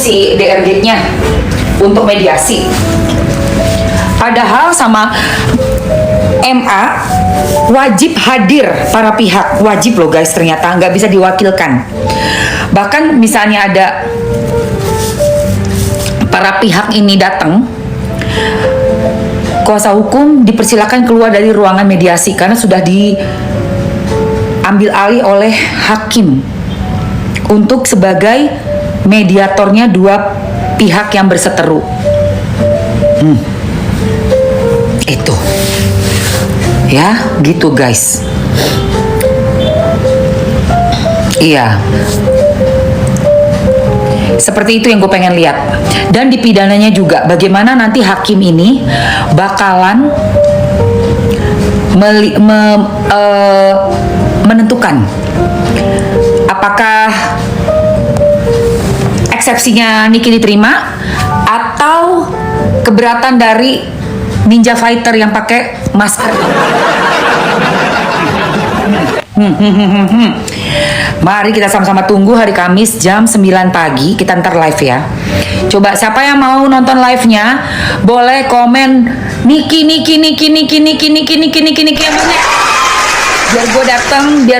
si DRG-nya untuk mediasi. Padahal sama MA wajib hadir para pihak, wajib loh guys, ternyata nggak bisa diwakilkan. Bahkan misalnya ada para pihak ini datang, kuasa hukum dipersilakan keluar dari ruangan mediasi karena sudah diambil alih oleh hakim untuk sebagai mediatornya dua pihak yang berseteru. Itu ya gitu guys. Iya, seperti itu yang gue pengen lihat. Dan di pidananya juga bagaimana nanti hakim ini bakalan menentukan apakah eksepsinya Niki diterima atau keberatan dari ninja fighter yang pakai masker. Mari kita sama-sama tunggu hari Kamis jam 9 pagi. Kita ntar live ya. Coba siapa yang mau nonton live-nya boleh komen Niki yang banyak. Biar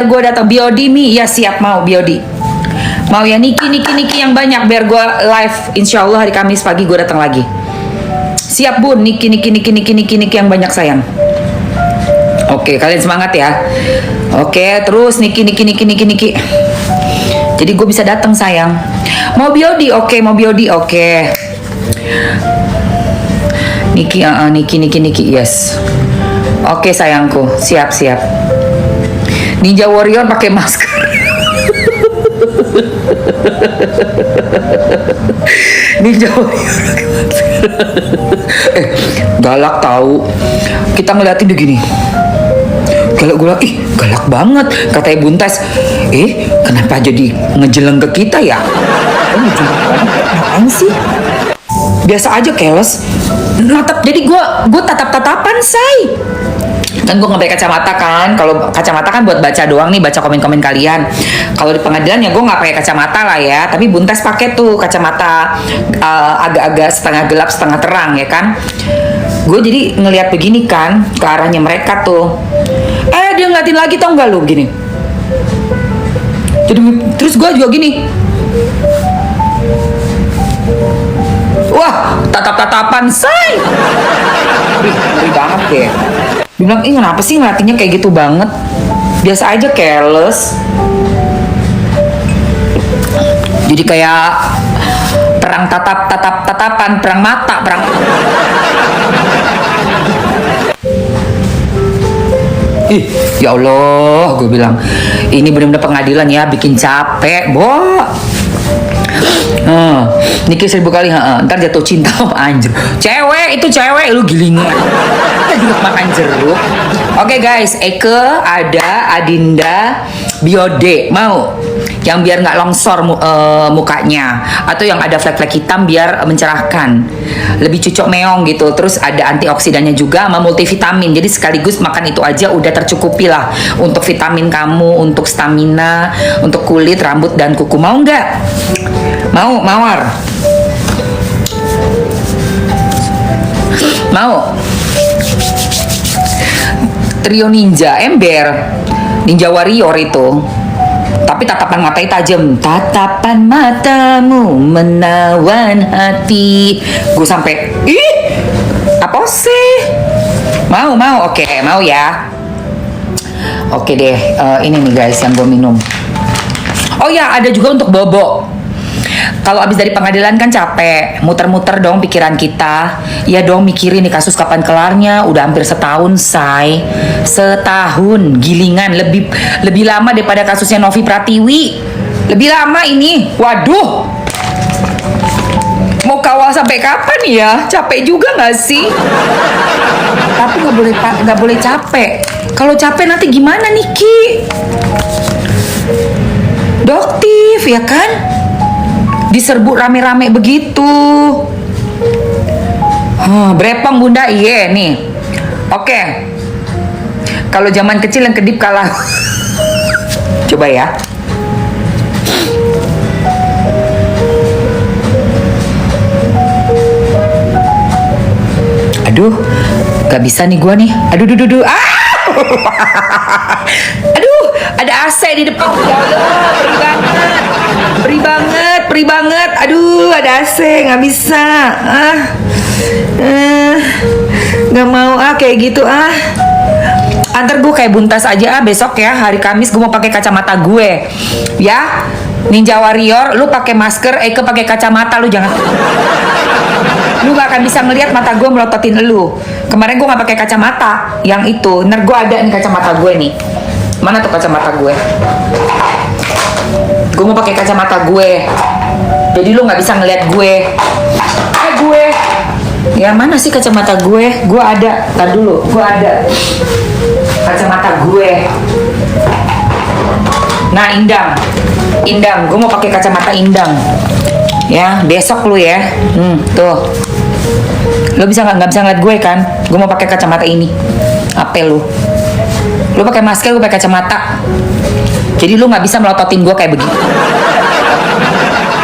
gue datang. Biodi Mi, ya siap, mau Biodi. Mau ya Niki yang banyak biar gue live. Insya Allah hari Kamis pagi gue datang lagi. Siap Bun, Niki yang banyak sayang. Oke, kalian semangat ya. Oke, terus Niki. Jadi gue bisa datang sayang. Mau Biodi, oke, mau Biodi, oke. Niki, yes. Oke sayangku, siap. Ninja Warrior pakai masker. Ninja Warrior pakai masker. Galak tahu. Kita ngeliatin begini. Galak, galak banget katanya Buntes. Kenapa jadi ngejeleng ke kita ya? Ngejeleng banget, ngapain sih? Biasa aja keles. Natap, jadi gue tatap-tatapan say. Kan gue nggak pakai kacamata kan. Kalau kacamata kan buat baca doang nih, baca komen-komen kalian. Kalau di pengadilan ya gue nggak pakai kacamata lah ya. Tapi Buntes pakai tuh kacamata agak-agak setengah gelap setengah terang ya kan. Gue jadi ngelihat begini kan ke arahnya mereka tuh. Dia ngeliatin lagi tau nggak lu begini. Jadi terus gue juga gini. Wah, tatap-tatapan say. Ngeri banget deh. Dia bilang, kenapa sih ngeliatinnya kayak gitu banget? Biasa aja careless. Jadi kayak perang tatapan, perang mata, perang. Ya Allah, gue bilang ini benar-benar pengadilan ya, bikin capek, Bo. Niki 1000 kali, ntar jatuh cinta anjir. Cewek itu cewek, lu gilingan. Kita juga makan jeruk. Oke guys, Eke, Ada, Adinda, Biode, mau yang biar nggak longsor mukanya, atau yang ada flek-flek hitam biar mencerahkan, lebih cucok meong gitu. Terus ada antioksidannya juga sama multivitamin. Jadi sekaligus makan itu aja udah tercukupi lah untuk vitamin kamu, untuk stamina, untuk kulit, rambut dan kuku. Mau nggak? Mau, Mawar? Mau? Trio ninja, ember, Ninja Warrior itu. Tapi tatapan matanya tajam. Tatapan matamu menawan hati. Gue sampai, apa sih? Mau, oke, mau ya. Oke deh, ini nih guys yang gue minum. Oh ya, ada juga untuk bobo. Kalau abis dari pengadilan kan capek, muter-muter dong pikiran kita. Ya dong mikirin nih kasus kapan kelarnya. Udah hampir setahun, say. Setahun, gilingan. Lebih lama daripada kasusnya Novi Pratiwi. Lebih lama ini. Waduh. Mau kawal sampai kapan ya? Capek juga gak sih? Tapi gak boleh capek. Kalau capek nanti gimana Niki? Doktif ya kan? Diserbu rame-rame begitu. Brepong bunda, iya nih. Oke. Kalau zaman kecil yang kedip kalah. Coba ya. nggak bisa nih gua nih. Aduh, duh, duh, duh. Ah! Aduh, ada AC di depan. Ya Allah, perih banget, perih banget. Aduh, ada AC, nggak bisa. Nggak mau kayak gitu Antar gue kayak buntas aja besok ya hari Kamis gue mau pakai kacamata gue ya. Ninja Warrior, lu pakai masker, Eke pakai kacamata, lu jangan. Lu gak akan bisa ngelihat mata gue melototin lu. Kemarin gue gak pakai kacamata, yang itu. Ntar gue ada nih kacamata gue nih. Mana tuh kacamata gue? Gue mau pakai kacamata gue. Jadi lu gak bisa ngelihat gue. Gue. Ya mana sih kacamata gue? Gue ada. Ntar dulu, gue ada kacamata gue. Nah, Indang, gue mau pakai kacamata Indang. Ya, besok lu ya. Tuh. Lu nggak bisa ngeliat gue kan? Gue mau pakai kacamata ini. Apa lu? Lu pakai masker, gue pakai kacamata. Jadi lu nggak bisa melototin gue kayak begini.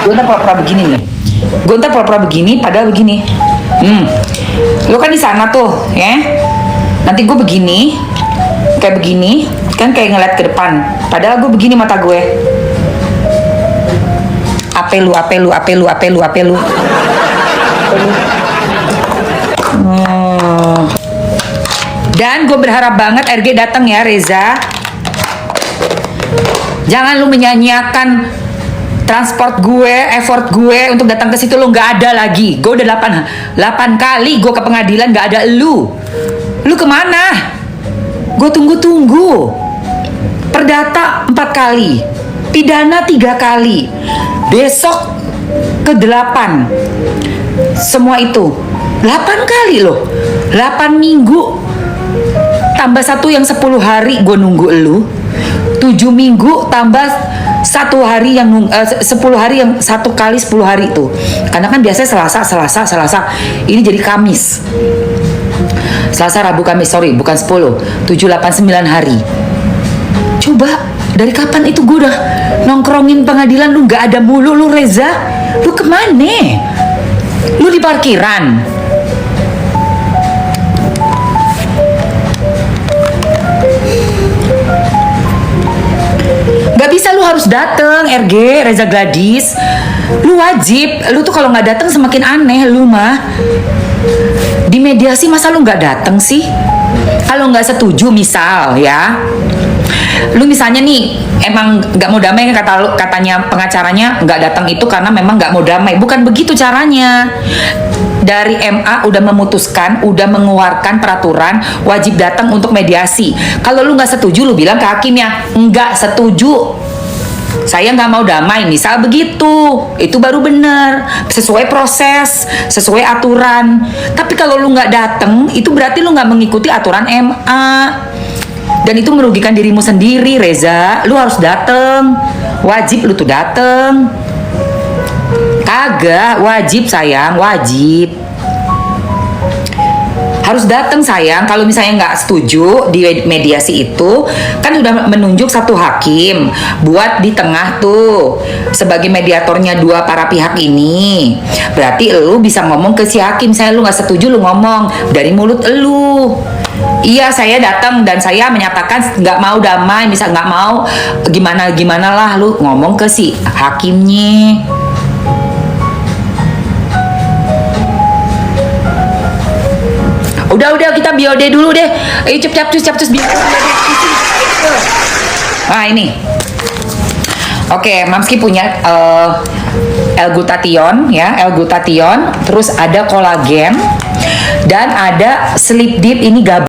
Gue ntar pura-pura begini nih. Gue ntar pura-pura begini, padahal begini. Lu kan di sana tuh, ya. Nanti gue begini, kayak begini, kan kayak ngeliat ke depan. Padahal gue begini mata gue. Apa lu? Dan gue berharap banget RG datang ya, Reza. Jangan lu menyanyiakan transport gue, effort gue untuk datang ke situ. Lu nggak ada lagi. Gue udah 8 kali gue ke pengadilan nggak ada lu. Lu kemana? Gue tunggu. Perdata 4 kali, pidana 3 kali, besok ke-8. Semua itu 8 kali loh. 8 minggu tambah 1 yang 10 hari gue nunggu elu. 7 minggu tambah 1 hari yang 10 hari yang 1 kali 10 hari itu. Karena kan biasanya Selasa. Ini jadi Kamis. Selasa, Rabu, Kamis, sorry, bukan 10, 7, 8, 9 hari. Coba, dari kapan itu gue udah nongkrongin pengadilan, lu gak ada mulu lu, Reza. Lu kemana? Lu di parkiran? Gak bisa, lu harus dateng, RG, Reza Gladys. Lu wajib, lu tuh kalau gak dateng semakin aneh, lu mah. Di mediasi masa lu gak dateng sih? Kalau gak setuju misal ya, lu misalnya nih emang nggak mau damai, katanya pengacaranya nggak datang itu karena memang nggak mau damai. Bukan begitu caranya. Dari MA udah memutuskan, udah mengeluarkan peraturan wajib datang untuk mediasi. Kalau lu nggak setuju, lu bilang ke hakimnya nggak setuju, saya nggak mau damai, misal begitu. Itu baru bener, sesuai proses, sesuai aturan. Tapi kalau lu nggak datang, itu berarti lu nggak mengikuti aturan MA. Dan itu merugikan dirimu sendiri, Reza. Lu harus dateng. Wajib lu tuh dateng. Kagak, wajib sayang, wajib. Harus dateng sayang. Kalau misalnya nggak setuju di mediasi itu, kan udah menunjuk 1 hakim buat di tengah tuh sebagai mediatornya para pihak ini. Berarti lu bisa ngomong ke si hakim, saya lu nggak setuju, lu ngomong dari mulut lu. Iya, saya datang dan saya menyatakan nggak mau damai, misal nggak mau gimana lah, lu ngomong ke si hakimnya. Udah kita biode dulu deh. Capcus biode. Nah ini. Oke, Mamski punya L-glutathione ya, L-glutathione, terus ada kolagen dan ada sleep deep, ini gabung.